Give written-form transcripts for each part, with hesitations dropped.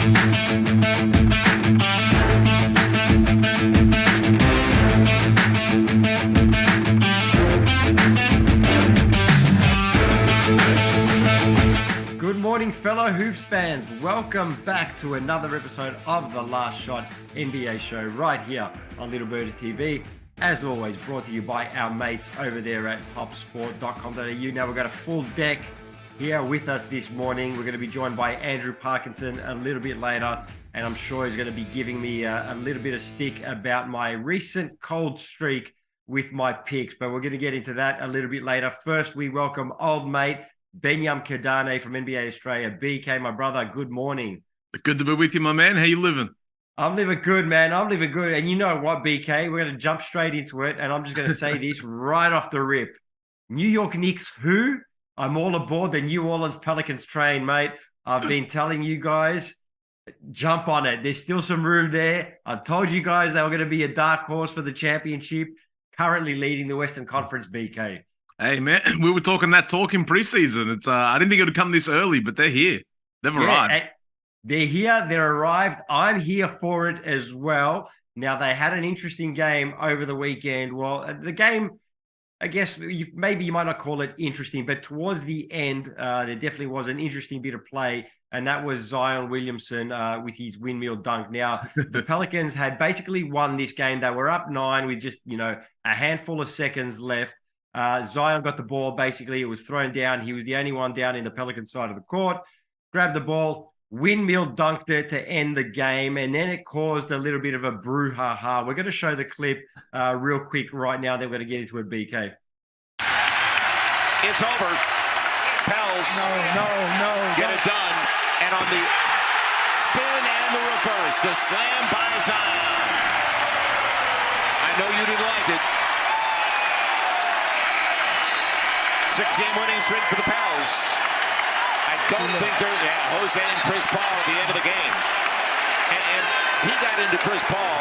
Good morning, fellow Hoops fans. Welcome back to another episode of The Last Shot NBA show right here on Little Birdie TV. As always, brought to you by our mates over there at topsport.com.au. Now we've got a full deck here with us this morning. We're going to be joined by Andrew Parkinson a little bit later, and I'm sure he's going to be giving me a little bit of stick about my recent cold streak with my picks, but we're going to get into that a little bit later. First, we welcome old mate Benyam Kidane from NBA Australia. BK, my brother, good morning. Good to be with you, my man. How you living? I'm living good, man. I'm living good. And you know what, BK? We're going to jump straight into it, and I'm just going to say this right off the rip. New York Knicks, who? I'm all aboard the New Orleans Pelicans train, mate. I've been telling you guys, jump on it. There's still some room there. I told you guys they were going to be a dark horse for the championship, currently leading the Western Conference, BK. Hey, man, we were talking that talk in preseason. It's I didn't think it would come this early, but they're here. They've arrived. They're here. They're arrived. I'm here for it as well. Now, they had an interesting game over the weekend. Well, the game, I guess maybe you might not call it interesting, but towards the end, there definitely was an interesting bit of play, and that was Zion Williamson with his windmill dunk. Now, the Pelicans had basically won this game. They were up 9 with just, a handful of seconds left. Zion got the ball. Basically, it was thrown down. He was the only one down in the Pelican side of the court. Grabbed the ball, windmill dunked it to end the game, and then it caused a little bit of a brouhaha. We're going to show the clip real quick right now. Then we're going to get into it, BK. It's over. Pels. No. Get it done. And on the spin and the reverse, the slam by Zion. I know you didn't like it. 6-game winning streak for the Pels. I don't think they're Jose and Chris Paul at the end of the game. And he got into Chris Paul.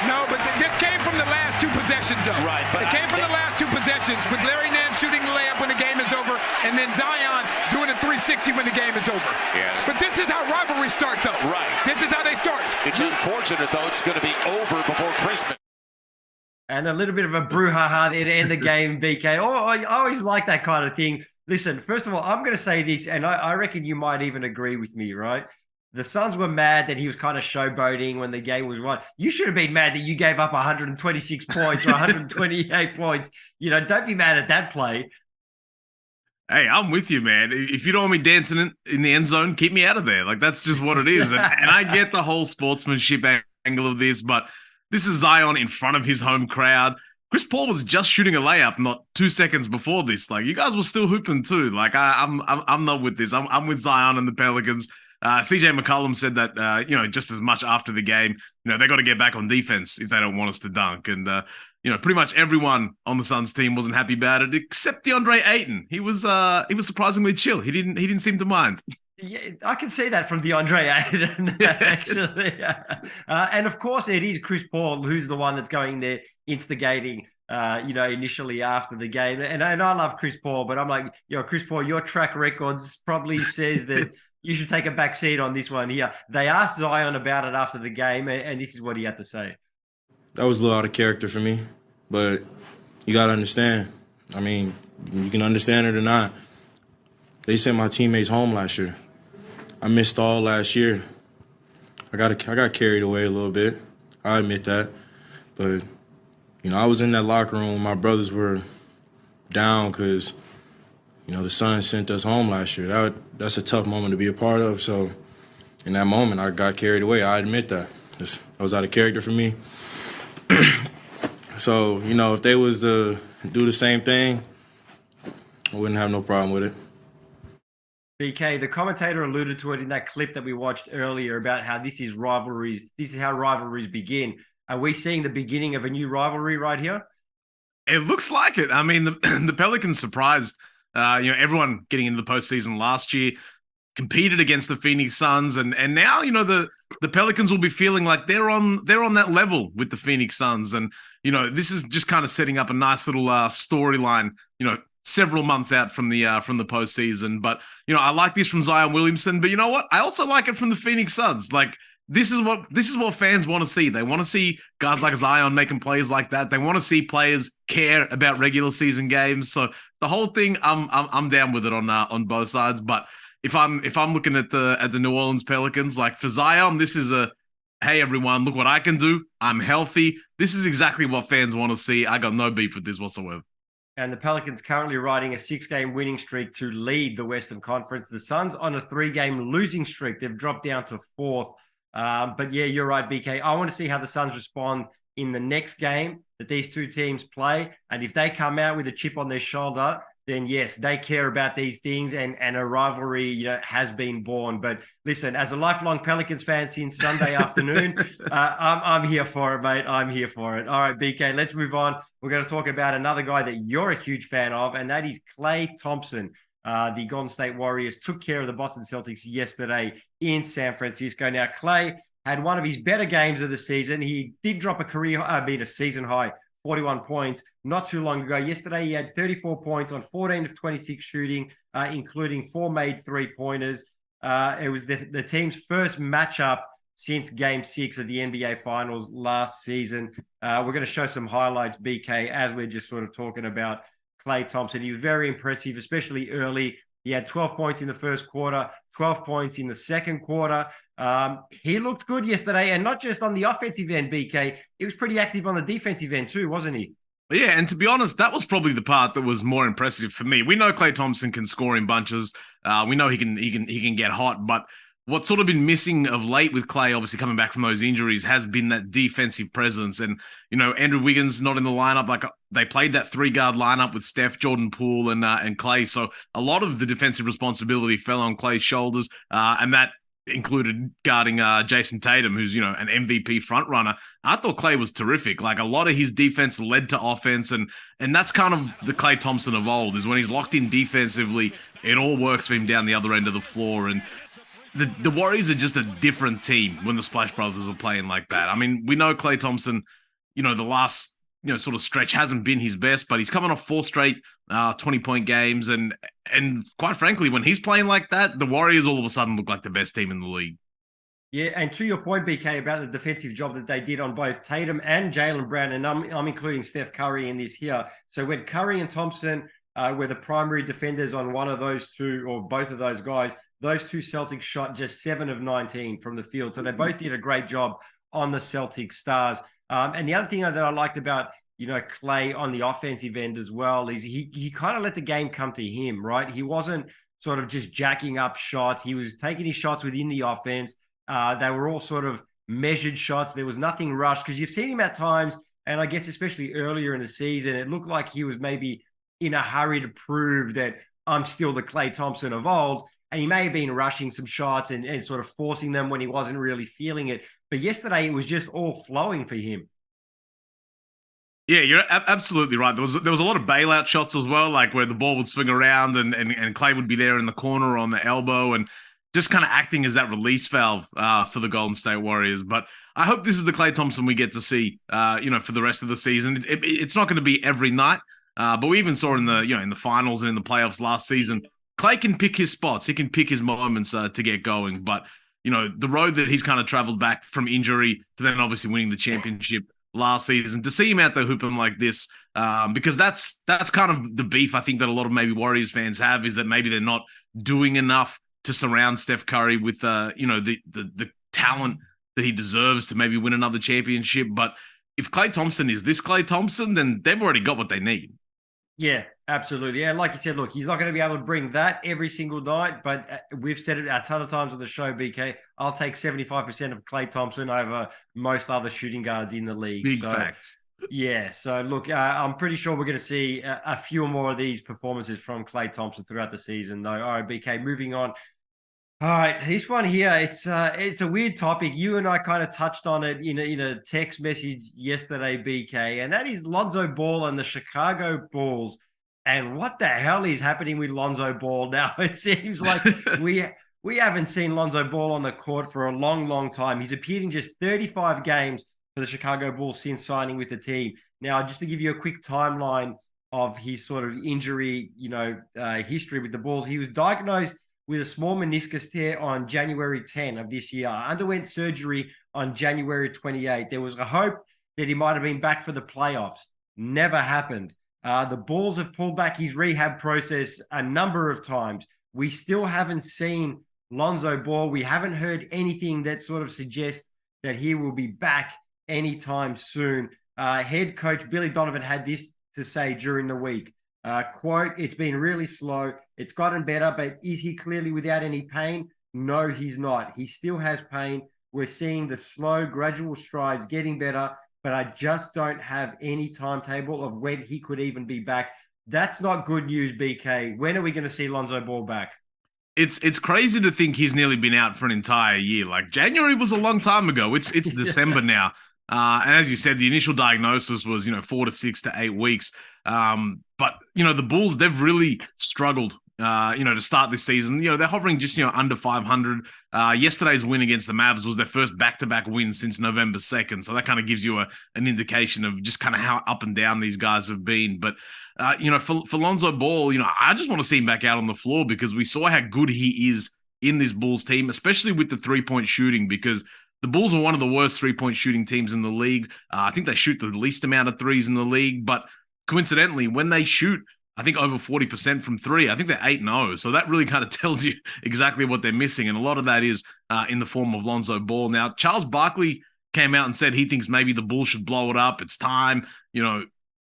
No, but this came from the last two possessions, though. Right. But it came from the last two possessions with Larry Nance shooting the layup when the game is over, and then Zion doing a 360 when the game is over. Yeah. But this is how rivalries start, though. Right. This is how they start. It's unfortunate, though. It's going to be over before Christmas. And a little bit of a brouhaha there to end the game, BK. Oh, I always like that kind of thing. Listen, first of all, I'm going to say this, and I reckon you might even agree with me, right? The Suns were mad that he was kind of showboating when the game was won. You should have been mad that you gave up 126 points or 128 points. Don't be mad at that play. Hey, I'm with you, man. If you don't want me dancing in the end zone, keep me out of there. Like, that's just what it is. And I get the whole sportsmanship angle of this, but this is Zion in front of his home crowd. Chris Paul was just shooting a layup not 2 seconds before this. Like, you guys were still hooping too. Like, I'm not with this. I'm with Zion and the Pelicans. CJ McCollum said that, just as much after the game, they got to get back on defense if they don't want us to dunk. And, pretty much everyone on the Suns team wasn't happy about it, except DeAndre Ayton. He was surprisingly chill. He didn't seem to mind. Yeah, I can see that from DeAndre Ayton, actually. And of course, it is Chris Paul who's the one that's going there instigating, initially after the game. And I love Chris Paul, but I'm like, Chris Paul, your track records probably says that you should take a back seat on this one here. They asked Zion about it after the game, and this is what he had to say. That was a little out of character for me, but you got to understand. I mean, you can understand it or not. They sent my teammates home last year. I missed all last year. I got carried away a little bit. I admit that. But, I was in that locker room. My brothers were down because, the Suns sent us home last year. That's a tough moment to be a part of. So, in that moment, I got carried away. I admit that. That was out of character for me. So, if they was to do the same thing, I wouldn't have no problem with it. BK, the commentator alluded to it in that clip that we watched earlier about how this is rivalries. This is how rivalries begin. Are we seeing the beginning of a new rivalry right here? It looks like it. I mean, the Pelicans surprised, everyone getting into the postseason last year, competed against the Phoenix Suns, and now, the Pelicans will be feeling like they're on that level with the Phoenix Suns. And, this is just kind of setting up a nice little storyline, several months out from the postseason. But I like this from Zion Williamson. But you know what? I also like it from the Phoenix Suns. Like this is what fans want to see. They want to see guys like Zion making plays like that. They want to see players care about regular season games. So the whole thing, I'm down with it on both sides. But if I'm looking at the New Orleans Pelicans, like for Zion, this is hey everyone, look what I can do. I'm healthy. This is exactly what fans want to see. I got no beef with this whatsoever. And the Pelicans currently riding a 6-game winning streak to lead the Western Conference. The Suns on a 3-game losing streak. They've dropped down to 4th. But yeah, you're right, BK. I want to see how the Suns respond in the next game that these two teams play. And if they come out with a chip on their shoulder, then yes, they care about these things and a rivalry, has been born. But listen, as a lifelong Pelicans fan since Sunday afternoon, I'm here for it, mate. I'm here for it. All right, BK, let's move on. We're going to talk about another guy that you're a huge fan of, and that is Klay Thompson. The Golden State Warriors took care of the Boston Celtics yesterday in San Francisco. Now, Klay had one of his better games of the season. He did drop a season high 41 points not too long ago. Yesterday, he had 34 points on 14 of 26 shooting, including 4 made 3-pointers. It was the team's first matchup since Game 6 of the NBA Finals last season. We're going to show some highlights, BK, as we're just sort of talking about Klay Thompson. He was very impressive, especially early. He had 12 points in the first quarter, 12 points in the second quarter. He looked good yesterday, and not just on the offensive end, BK. He was pretty active on the defensive end too, wasn't he? Yeah, and to be honest, that was probably the part that was more impressive for me. We know Klay Thompson can score in bunches. We know he can get hot, but what's sort of been missing of late with Klay, obviously coming back from those injuries, has been that defensive presence. And, Andrew Wiggins not in the lineup. Like they played that 3-guard lineup with Steph, Jordan Poole, and Klay. So a lot of the defensive responsibility fell on Klay's shoulders, and that included guarding Jason Tatum, who's, an MVP frontrunner. I thought Klay was terrific. Like a lot of his defense led to offense, and that's kind of the Klay Thompson of old, is when he's locked in defensively, it all works for him down the other end of the floor. And the Warriors are just a different team when the Splash Brothers are playing like that. I mean, we know Klay Thompson, the last, sort of stretch hasn't been his best, but he's coming off 4 straight 20-point games. And quite frankly, when he's playing like that, the Warriors all of a sudden look like the best team in the league. Yeah, and to your point, BK, about the defensive job that they did on both Tatum and Jaylen Brown, and I'm including Steph Curry in this here. So when Curry and Thompson were the primary defenders on one of those two, or both of those guys, those two Celtics shot just 7 of 19 from the field. So they both did a great job on the Celtic stars. And the other thing that I liked about, Klay on the offensive end as well is he kind of let the game come to him, right? He wasn't sort of just jacking up shots. He was taking his shots within the offense. They were all sort of measured shots. There was nothing rushed, because you've seen him at times, and I guess especially earlier in the season, it looked like he was maybe in a hurry to prove that I'm still the Klay Thompson of old. And he may have been rushing some shots and sort of forcing them when he wasn't really feeling it. But yesterday, it was just all flowing for him. Yeah, you're absolutely right. There was a lot of bailout shots as well, like where the ball would swing around and Klay would be there in the corner or on the elbow, and just kind of acting as that release valve for the Golden State Warriors. But I hope this is the Klay Thompson we get to see, for the rest of the season. It's not going to be every night, but we even saw in the finals and in the playoffs last season, Klay can pick his spots. He can pick his moments to get going. But, the road that he's kind of traveled back from injury to then obviously winning the championship last season, to see him out there hooping like this, because that's kind of the beef I think that a lot of maybe Warriors fans have, is that maybe they're not doing enough to surround Steph Curry with, the talent that he deserves to maybe win another championship. But if Klay Thompson is this Klay Thompson, then they've already got what they need. Yeah, absolutely. Yeah, like you said, look, he's not going to be able to bring that every single night, but we've said it a ton of times on the show, BK. I'll take 75% of Klay Thompson over most other shooting guards in the league. Big facts. Yeah, so look, I'm pretty sure we're going to see a few more of these performances from Klay Thompson throughout the season, though. All right, BK, moving on. All right, this one here, it's a weird topic. You and I kind of touched on it in a text message yesterday, BK, and that is Lonzo Ball and the Chicago Bulls. And what the hell is happening with Lonzo Ball now? It seems like we haven't seen Lonzo Ball on the court for a long, long time. He's appeared in just 35 games for the Chicago Bulls since signing with the team. Now, just to give you a quick timeline of his sort of injury, history with the Bulls. He was diagnosed with a small meniscus tear on January 10 of this year. Underwent surgery on January 28. There was a hope that he might have been back for the playoffs. Never happened. The Bulls have pulled back his rehab process a number of times. We still haven't seen Lonzo Ball. We haven't heard anything that sort of suggests that he will be back anytime soon. Head coach Billy Donovan had this to say during the week. Quote, "It's been really slow. It's gotten better, but is he clearly without any pain? No, he's not. He still has pain. We're seeing the slow, gradual strides getting better, but I just don't have any timetable of when he could even be back." That's not good news, BK. When are we going to see Lonzo Ball back? It's crazy to think he's nearly been out for an entire year. Like, January was a long time ago. It's December now. And as you said, the initial diagnosis was, 4 to 6 to 8 weeks. But, the Bulls, they've really struggled, to start this season. They're hovering just, under 500. Yesterday's win against the Mavs was their first back-to-back win since November 2nd. So that kind of gives you an indication of just kind of how up and down these guys have been. But, for Lonzo Ball, I just want to see him back out on the floor because we saw how good he is in this Bulls team, especially with the three-point shooting, because the Bulls are one of the worst three-point shooting teams in the league. I think they shoot the least amount of threes in the league, but coincidentally, when they shoot, I think over 40% from three, I think they're 8-0. So that really kind of tells you exactly what they're missing. And a lot of that is in the form of Lonzo Ball. Now, Charles Barkley came out and said he thinks maybe the Bulls should blow it up. It's time.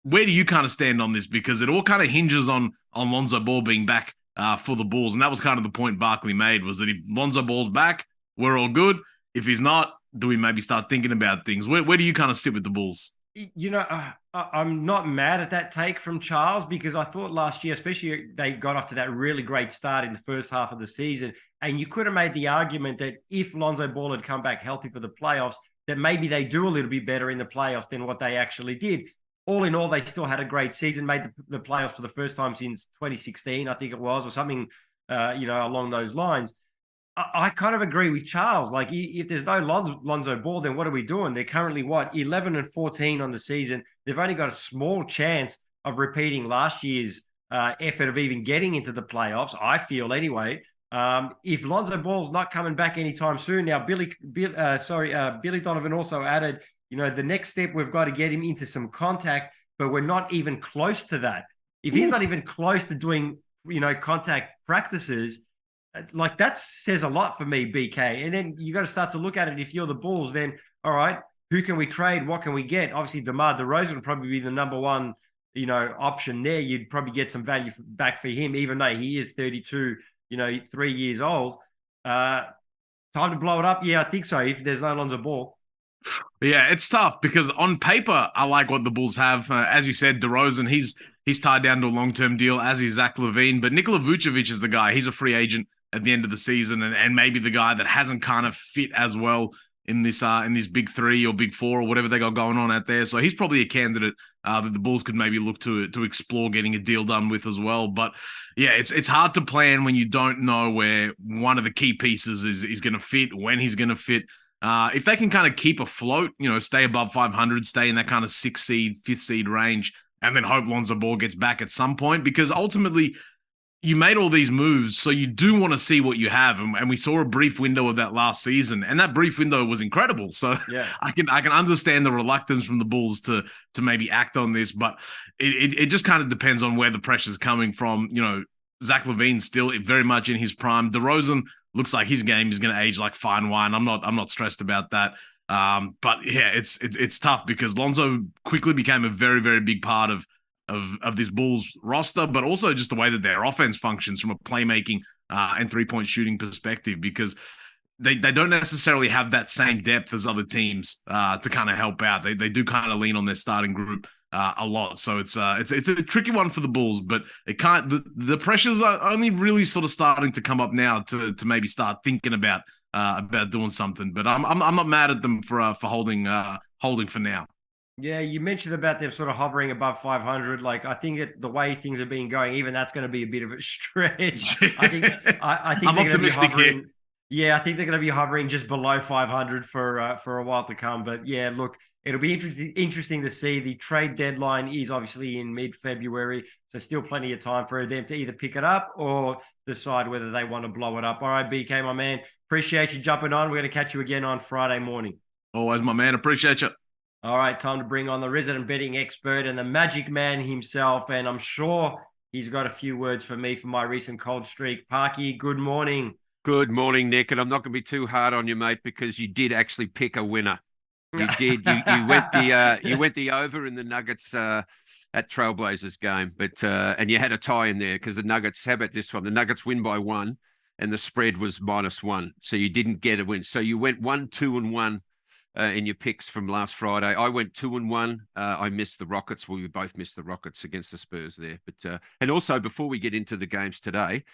Where do you kind of stand on this? Because it all kind of hinges on Lonzo Ball being back for the Bulls. And that was kind of the point Barkley made, was that if Lonzo Ball's back, we're all good. If he's not, do we maybe start thinking about things? Where do you kind of sit with the Bulls? I'm not mad at that take from Charles, because I thought last year, especially, they got off to that really great start in the first half of the season. And you could have made the argument that if Lonzo Ball had come back healthy for the playoffs, that maybe they do a little bit better in the playoffs than what they actually did. All in all, they still had a great season, made the playoffs for the first time since 2016, I think it was, or something, along those lines. I kind of agree with Charles. Like, if there's no Lonzo Ball, then what are we doing? They're currently 11-14 on the season. They've only got a small chance of repeating last year's effort of even getting into the playoffs, I feel anyway. If Lonzo Ball's not coming back anytime soon, now Billy Donovan also added, the next step, we've got to get him into some contact, but we're not even close to that. If he's not even close to doing, contact practices, like, that says a lot for me, BK. And then you got to start to look at it. If you're the Bulls, then, all right, who can we trade? What can we get? Obviously, DeMar DeRozan would probably be the number one, option there. You'd probably get some value back for him, even though he is 32, 3 years old. Time to blow it up? Yeah, I think so, if there's no Lonzo Ball. Yeah, it's tough because on paper, I like what the Bulls have. As you said, DeRozan, he's tied down to a long-term deal, as is Zach LaVine. But Nikola Vucevic is the guy. He's a free agent at the end of the season, and maybe the guy that hasn't kind of fit as well in this big three or big four or whatever they got going on out there. So he's probably a candidate that the Bulls could maybe look to explore getting a deal done with as well. But yeah, it's hard to plan when you don't know where one of the key pieces is going to fit, when he's going to fit. If they can kind of keep afloat, stay above 500, stay in that kind of 6th seed, 5th seed range, and then hope Lonzo Ball gets back at some point, because ultimately you made all these moves, so you do want to see what you have. And we saw a brief window of that last season, and that brief window was incredible. So yeah, I can understand the reluctance from the Bulls to maybe act on this, but it just kind of depends on where the pressure's coming from. Zach LaVine's still very much in his prime. DeRozan looks like his game is going to age like fine wine. I'm not stressed about that. But yeah, it's tough because Lonzo quickly became a very, very big part of this Bulls roster, but also just the way that their offense functions from a playmaking and three-point shooting perspective, because they don't necessarily have that same depth as other teams to kind of help out. They do kind of lean on their starting group a lot. So it's a tricky one for the Bulls, but the pressures are only really sort of starting to come up now to maybe start thinking about doing something. But I'm not mad at them for holding for now. Yeah, you mentioned about them sort of hovering above 500. Like, I think the way things have been going, even that's going to be a bit of a stretch. I think I'm optimistic here. Yeah, I think they're going to be hovering just below 500 for a while to come. But yeah, look, it'll be interesting to see. The trade deadline is obviously in mid-February, so still plenty of time for them to either pick it up or decide whether they want to blow it up. All right, BK, my man, appreciate you jumping on. We're going to catch you again on Friday morning. Always, my man. Appreciate you. All right, time to bring on the resident betting expert and the magic man himself, and I'm sure he's got a few words for me for my recent cold streak. Parky, good morning. Good morning, Nick. And I'm not going to be too hard on you, mate, because you did actually pick a winner. You did. You went the over in the Nuggets at Trailblazers game, but and you had a tie in there because the Nuggets. How about this one? The Nuggets win by 1, and the spread was -1, so you didn't get a win. So you went 1, 2, and 1 in your picks from last Friday. I went 2 and 1. I missed the Rockets. Well, we both missed the Rockets against the Spurs there. But and also before we get into the games today.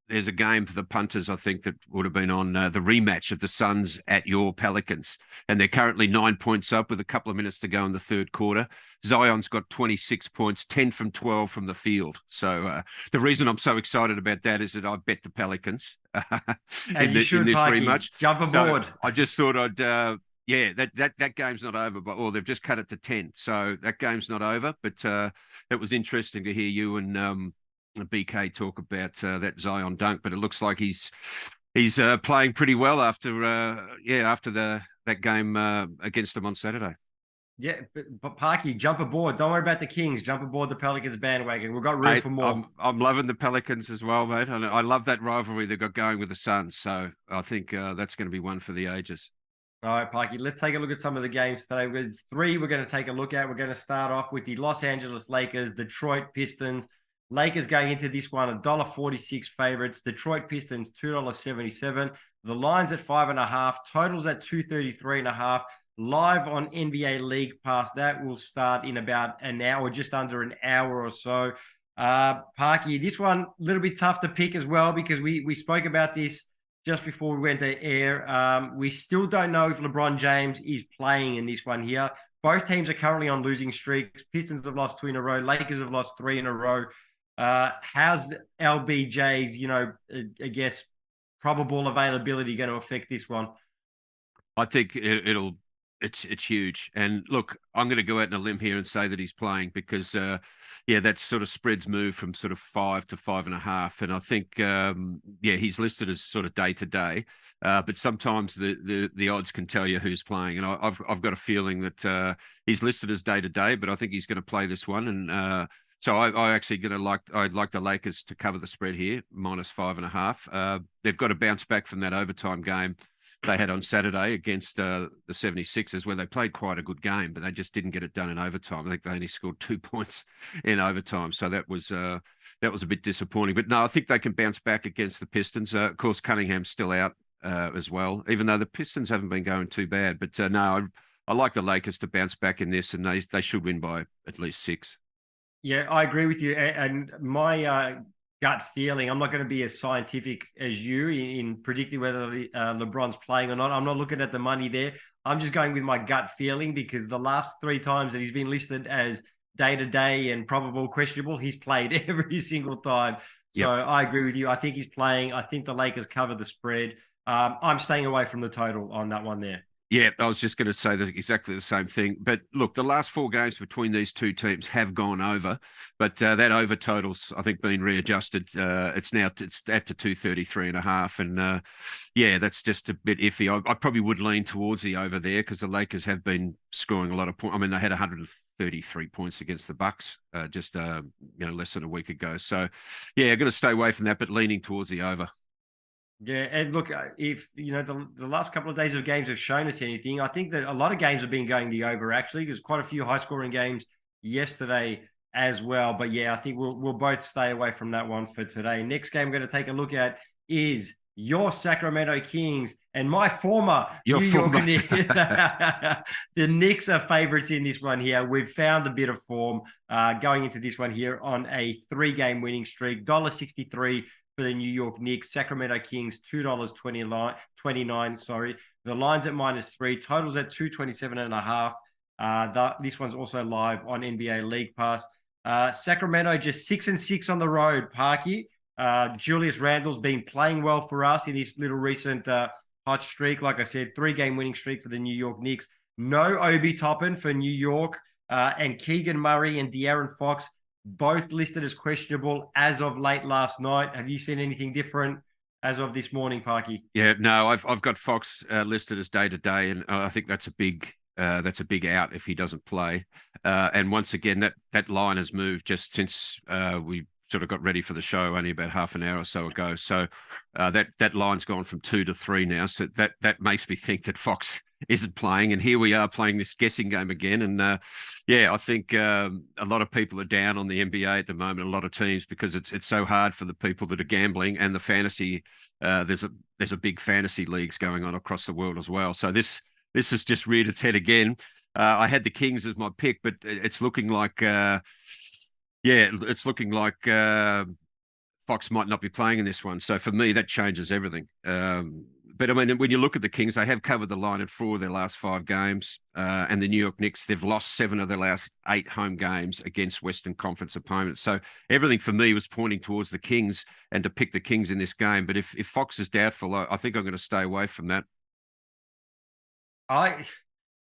There's a game for the punters, I think, that would have been on the rematch of the Suns at your Pelicans. And they're currently 9 points up with a couple of minutes to go in the third quarter. Zion's got 26 points, 10 from 12 from the field. So the reason I'm so excited about that is that I bet the Pelicans in this rematch. Jump aboard. So I just thought I'd... that game's not over, but they've just cut it to 10. So that game's not over. But it was interesting to hear you and BK talk about that Zion dunk, but it looks like he's playing pretty well after that game against them on Saturday. Yeah, but Parky, jump aboard. Don't worry about the Kings. Jump aboard the Pelicans bandwagon. We've got room for more. I'm loving the Pelicans as well, mate. I love that rivalry they've got going with the Suns. So I think that's going to be one for the ages. All right, Parky, let's take a look at some of the games today. There's 3 we're going to take a look at. We're going to start off with the Los Angeles Lakers, Detroit Pistons. Lakers going into this one, $1.46 favorites. Detroit Pistons, $2.77. The line's at 5.5. Totals at 233.5. Live on NBA League Pass. That will start in about an hour, just under an hour or so. Parky, this one a little bit tough to pick as well because we spoke about this just before we went to air. We still don't know if LeBron James is playing in this one here. Both teams are currently on losing streaks. Pistons have lost 2 in a row. Lakers have lost 3 in a row. How's LBJ's, I guess, probable availability going to affect this one? I think it's huge. And look, I'm going to go out on a limb here and say that he's playing because, that sort of spreads move from sort of 5 to 5.5. And I think, he's listed as sort of day to day. But sometimes the odds can tell you who's playing. And I've got a feeling that he's listed as day to day, but I think he's going to play this one. And so I'd like the Lakers to cover the spread here, -5.5. They've got to bounce back from that overtime game they had on Saturday against the 76ers, where they played quite a good game, but they just didn't get it done in overtime. I think they only scored 2 points in overtime, so that was a bit disappointing. But no, I think they can bounce back against the Pistons. Of course, Cunningham's still out as well, even though the Pistons haven't been going too bad. But no, I like the Lakers to bounce back in this, and they should win by at least 6. Yeah, I agree with you. And my gut feeling, I'm not going to be as scientific as you in predicting whether LeBron's playing or not. I'm not looking at the money there. I'm just going with my gut feeling because the last 3 times that he's been listed as day-to-day and probable questionable, he's played every single time. So I agree with you. I think he's playing. I think the Lakers cover the spread. I'm staying away from the total on that one there. Yeah, I was just going to say exactly the same thing. But look, the last 4 games between these 2 teams have gone over, but that over total's, I think, been readjusted. It's at to 233.5, and that's just a bit iffy. I probably would lean towards the over there because the Lakers have been scoring a lot of points. I mean, they had 133 points against the Bucks just less than a week ago. So I'm going to stay away from that, but leaning towards the over. Yeah, and look, if the last couple of days of games have shown us anything, I think that a lot of games have been going the over actually. There's quite a few high-scoring games yesterday as well. But I think we'll both stay away from that one for today. Next game we're going to take a look at is your Sacramento Kings and my former New York Knicks. The Knicks are favorites in this one here. We've found a bit of form going into this one here on a 3-game winning streak. $1.63 for the New York Knicks. Sacramento Kings, $2.29. Sorry. The line's at -3. Totals at 227.5. This one's also live on NBA League Pass. Sacramento just 6-6 on the road, Parky. Julius Randle's been playing well for us in this little recent hot streak. Like I said, 3-game winning streak for the New York Knicks. No Obi Toppin for New York, and Keegan Murray and De'Aaron Fox both listed as questionable as of late last night. Have you seen anything different as of this morning, Parky? Yeah, no, I've got Fox listed as day-to-day, and I think that's a big out if he doesn't play. And once again, that line has moved just since we sort of got ready for the show only about half an hour or so ago. So that line's gone from 2 to 3 now. So that makes me think that Fox isn't playing, and here we are playing this guessing game again. And I think a lot of people are down on the NBA at the moment, a lot of teams, because it's so hard for the people that are gambling and the fantasy. There's a big fantasy leagues going on across the world as well. So this has just reared its head again. I had the Kings as my pick, but it's looking like Fox might not be playing in this one. So for me, that changes everything. But I mean, when you look at the Kings, they have covered the line in 4 of their last 5 games. And the New York Knicks, they've lost 7 of their last 8 home games against Western Conference opponents. So everything for me was pointing towards the Kings and to pick the Kings in this game. But if Fox is doubtful, I think I'm going to stay away from that. I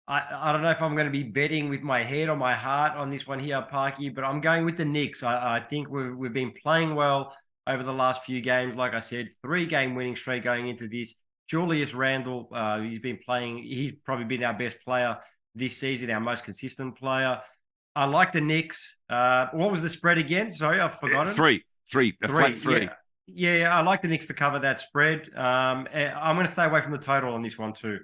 don't know if I'm going to be betting with my head or my heart on this one here, Parky, but I'm going with the Knicks. I think we've been playing well over the last few games. Like I said, 3-game winning streak going into this. Julius Randle, he's been playing. He's probably been our best player this season, our most consistent player. I like the Knicks. What was the spread again? Sorry, I've forgotten. 3. A flat 3. Yeah, I like the Knicks to cover that spread. I'm going to stay away from the total on this one too.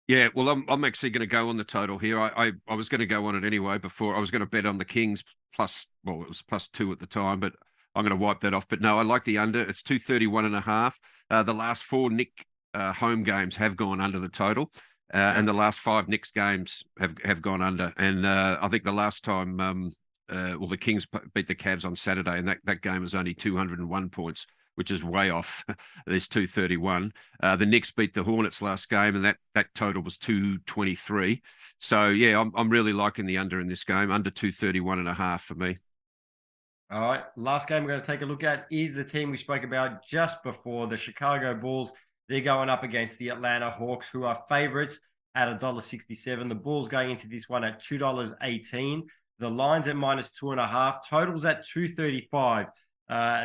Yeah, well, I'm actually going to go on the total here. I was going to go on it anyway before. I was going to bet on the Kings plus, well, it was +2 at the time, but I'm going to wipe that off. But no, I like the under. It's 231.5. The last 4 Knicks home games have gone under the total, and the last 5 Knicks games have gone under. And I think the last time, the Kings beat the Cavs on Saturday, and that game was only 201 points, which is way off. There's 231. The Knicks beat the Hornets last game, and that total was 223. So yeah, I'm really liking the under in this game, under 231.5 for me. All right, last game we're going to take a look at is the team we spoke about just before, the Chicago Bulls. They're going up against the Atlanta Hawks, who are favorites at $1.67. The Bulls going into this one at $2.18. The line's at -2.5. Totals at 235.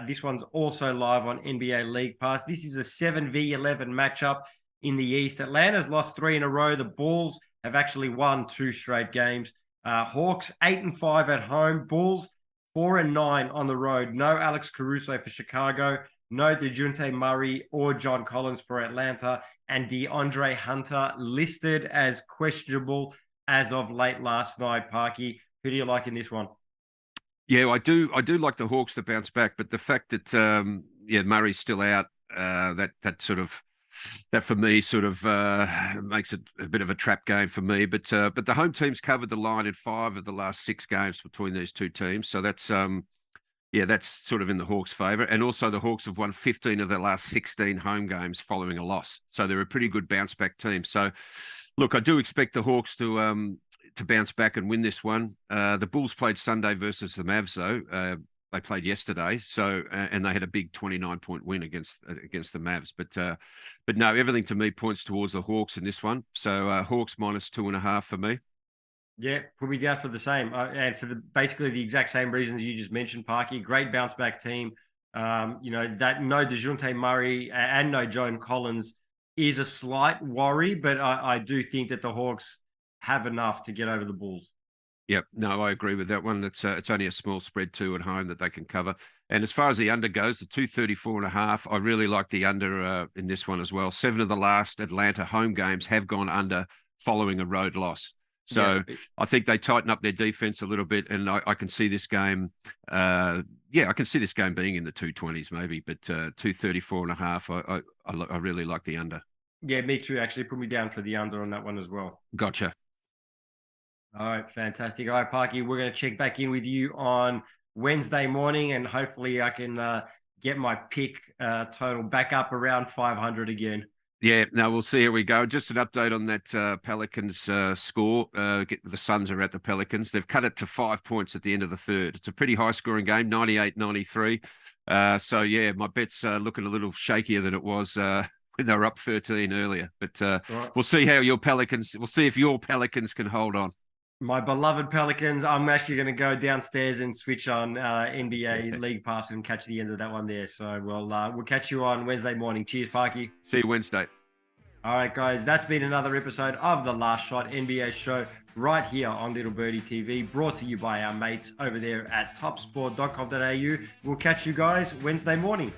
This one's also live on NBA League Pass. This is a 7v11 matchup in the East. Atlanta's lost 3 in a row. The Bulls have actually won 2 straight games. Hawks 8-5 at home. Bulls 4-9 on the road. No Alex Caruso for Chicago. No DeJounte Murray or John Collins for Atlanta. And DeAndre Hunter listed as questionable as of late last night, Parky. Who do you like in this one? Yeah, I do like the Hawks to bounce back, but the fact that Murray's still out, that for me sort of makes it a bit of a trap game for me. But the home team's covered the line in 5 of the last 6 games between these 2 teams, so that's sort of in the Hawks' favor. And also the Hawks have won 15 of their last 16 home games following a loss, so they're a pretty good bounce back team. So, look, I do expect the Hawks to bounce back and win this one. The Bulls played Sunday versus the Mavs, though. They played yesterday, so and they had a big 29-point win against the Mavs. But no, everything to me points towards the Hawks in this one. So Hawks -2.5 for me. Yeah, put me down for the same, and for basically the exact same reasons you just mentioned, Parky. Great bounce back team. That no DeJounte Murray and no John Collins is a slight worry, but I do think that the Hawks have enough to get over the Bulls. Yep, no, I agree with that one. It's only a small spread too at home that they can cover. And as far as the under goes, the 234.5, I really like the under in this one as well. 7 of the last Atlanta home games have gone under following a road loss. So yeah. I think they tighten up their defense a little bit, and I can see this game. I can see this game being in the 220s maybe, but 234.5. I really like the under. Yeah, me too. Actually, put me down for the under on that one as well. Gotcha. All right, fantastic. All right, Parky, we're going to check back in with you on Wednesday morning, and hopefully I can get my pick total back up around 500 again. Yeah, no, we'll see how we go. Just an update on that Pelicans score. The Suns are at the Pelicans. They've cut it to 5 points at the end of the third. It's a pretty high-scoring game, 98-93. So yeah, my bet's looking a little shakier than it was when they were up 13 earlier. But Right. we'll see how your Pelicans. We'll see if your Pelicans can hold on. My beloved Pelicans, I'm actually going to go downstairs and switch on NBA League Pass and catch the end of that one there. So we'll catch you on Wednesday morning. Cheers, Parky. See you Wednesday. All right, guys, that's been another episode of The Last Shot NBA show right here on Little Birdie TV, brought to you by our mates over there at topsport.com.au. We'll catch you guys Wednesday morning.